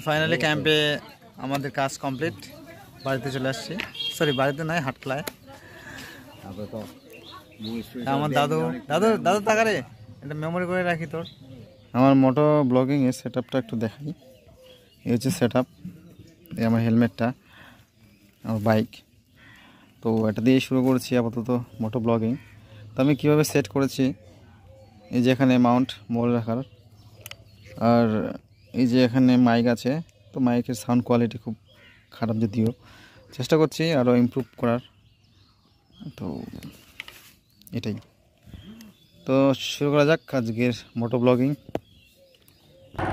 Finally ক্যাম্পে আমাদের কাজ কমপ্লিট, বাড়িতে চলে আসছি। সরি, বাড়িতে নয়, হাটখোলায়। আমার দাদু দাদু দাদু তাকারে এটা মেমোরি করে রাখি তোর। আমার মোটো ব্লগিং এর সেট আপটা একটু দেখাই। এই হচ্ছে সেট আপ, এই আমার হেলমেটটা, আমার বাইক। তো এটা দিয়ে শুরু করেছি আপাতত মোটো ব্লগিং। তো আমি কীভাবে সেট করেছি, এই যে এখানে মাউন্ট মোবাইল রাখার, আর এই যে এখানে মাইক আছে। তো মাইকের সাউন্ড কোয়ালিটি খুব খারাপ, যদিও চেষ্টা করছি আরও ইমপ্রুভ করার। তো এটাই, তো শুরু করা যাক আজকের মোটো ব্লগিং।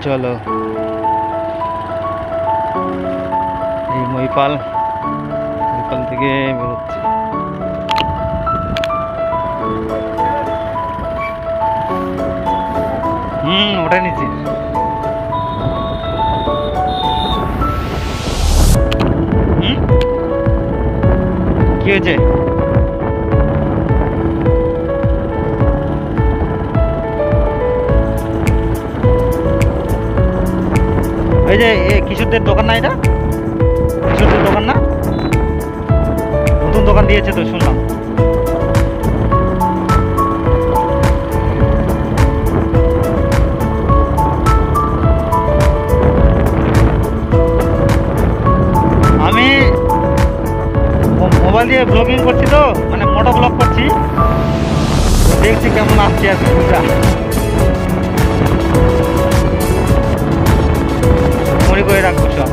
চলো, এই মহিপাল থেকে বেরোচ্ছে। ওটাই নিচ্ছি। কি হয়েছে? এই যে কিশোরদের দোকান না, এটা কিশোরদের দোকান না? নতুন দোকান দিয়েছে তো শুনলাম। আমি মোবাইল দিয়ে ব্লগিং করছি, তো মানে মোটো ব্লগ করছি, দেখছি কেমন আসছে আর ভিউটা। মনে করে রাখবো সব।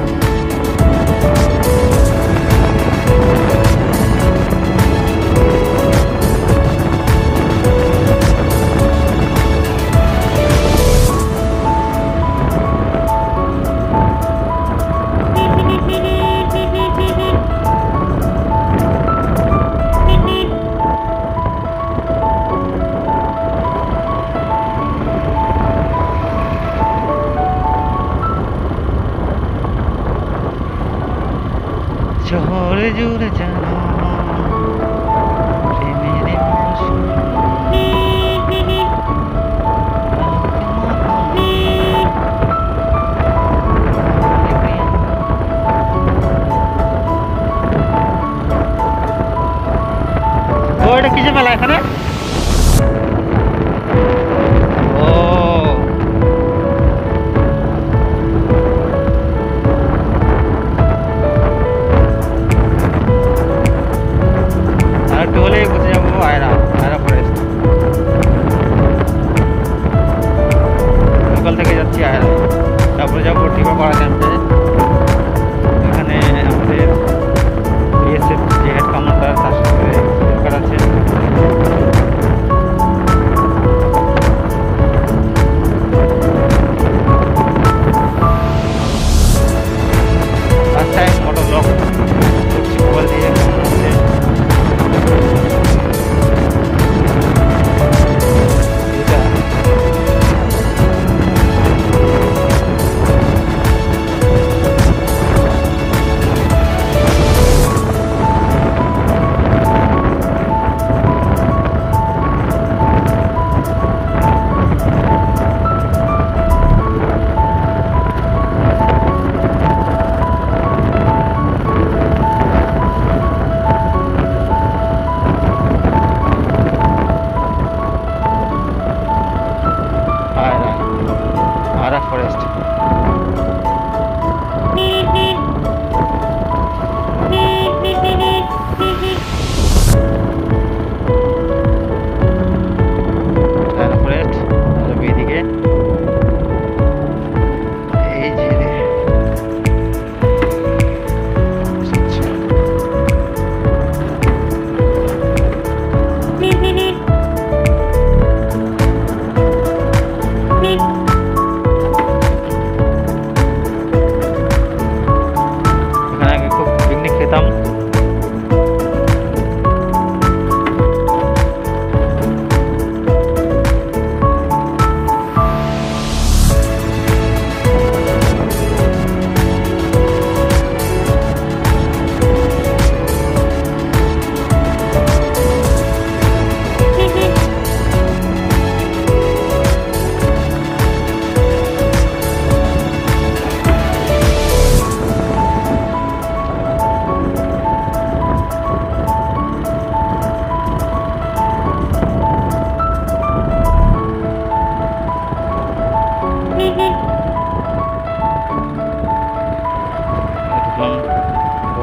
শহরে জুড়ে জানা প্রেমের মৌসুম, ও এটা কিসের মেলা এখানে? একটু হলেই বুঝে যাবো আয়রা ফরেস্ট। সকাল থেকে যাচ্ছি আয়রা, তারপরে যাবো টিপাপাড়া ক্যাম্পে। এখানে আমাদের বিএসএফ যে হেড কমান্ডার, তার সাথে দরকার আছে। ফার্স্ট টাইম মোটো ব্লগ করছি মোবাইল দিয়ে, কেমন হচ্ছে?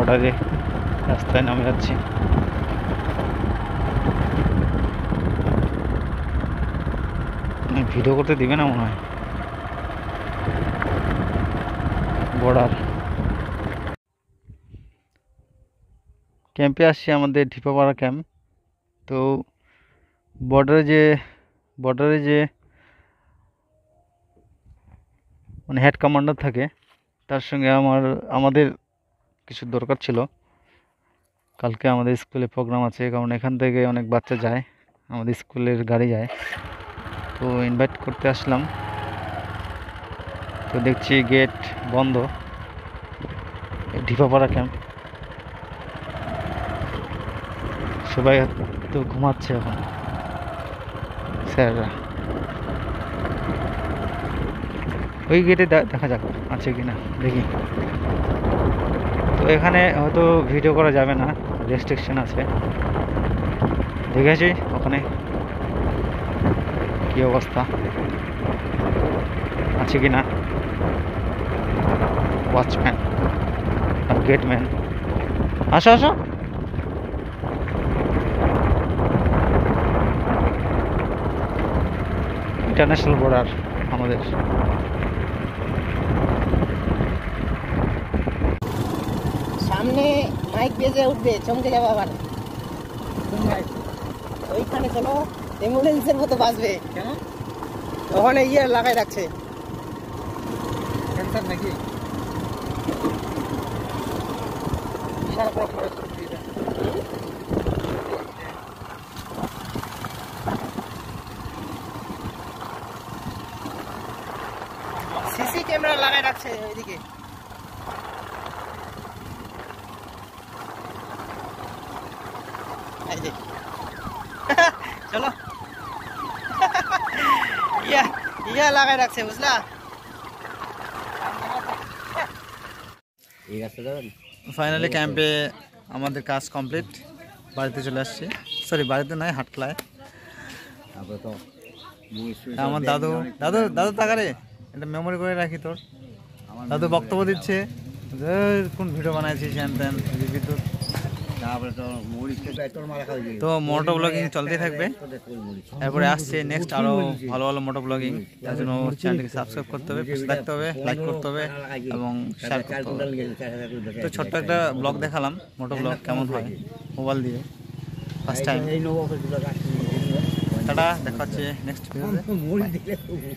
বর্ডারে রাস্তায় নামে যাচ্ছি। ভিডিও করতে দিবে না মনে হয়। বর্ডার ক্যাম্পে আসছি, আমাদের ঢিপাপাড়া ক্যাম্প। তো বর্ডারে যে মানে হেড কমান্ডার থাকে, তার সঙ্গে আমাদের কিছু দরকার ছিল। কালকে আমাদের স্কুলে প্রোগ্রাম আছে, কারণ এখান থেকে অনেক বাচ্চা যায়, আমাদের স্কুলের গাড়ি যায়। তো ইনভাইট করতে আসলাম। তো দেখছি গেট বন্ধ, ঢিপাপাড়া ক্যাম্প। সবাই তো ঘুমাচ্ছে এখন স্যাররা। ওই গেটে দেখা যাক আছে কিনা, দেখি। তো এখানে হয়তো ভিডিও করা যাবে না, রেস্ট্রিকশন আছে। দেখেছি ওখানে কি অবস্থা আছে কিনা। ওয়াচম্যান আর গেটম্যান, আসো আসো। ইন্টারন্যাশনাল বর্ডার আমাদের। সামনে মাইক বেজে উঠবে, চমকে যাবো আবার। ওইখানে কোনো অ্যাম্বুলেন্সের মতো বাজবে। কেন? ওখানে লাগাই রাখছে সেন্সার নাকি। সিসি ক্যামেরা লাগাই রাখছে ওইদিকে। চলো লাগাই রাখছে, বুঝলা। ফাইনালি ক্যাম্পে আমাদের কাজ কমপ্লিট, বাড়িতে চলে আসছি। সরি, বাড়িতে নয়, হাটখলায়। আমার দাদু দাদু দাদু তাকারে একটা মেমোরি করে রাখি তোর। দাদু বক্তব্য দিচ্ছে, কোন ভিডিও বানাইছিস হ্যান ত্যান বিদ্যুৎ। তো মোটো ব্লগিং চলতেই থাকবে। এরপরে আসছে নেক্সট আরো ভালো ভালো মোটো ব্লগিং। তার জন্য চ্যানেলটিকে সাবস্ক্রাইব করতে হবে, পাশে থাকতে হবে, লাইক করতে হবে এবং শেয়ার করতে হবে। তো ছোট্ট একটা ব্লগ দেখালাম, মোটো ব্লগ কেমন হয় মোবাইল দিয়ে ফার্স্ট টাইম। টাটা, দেখা হচ্ছে নেক্সট ভিডিওতে।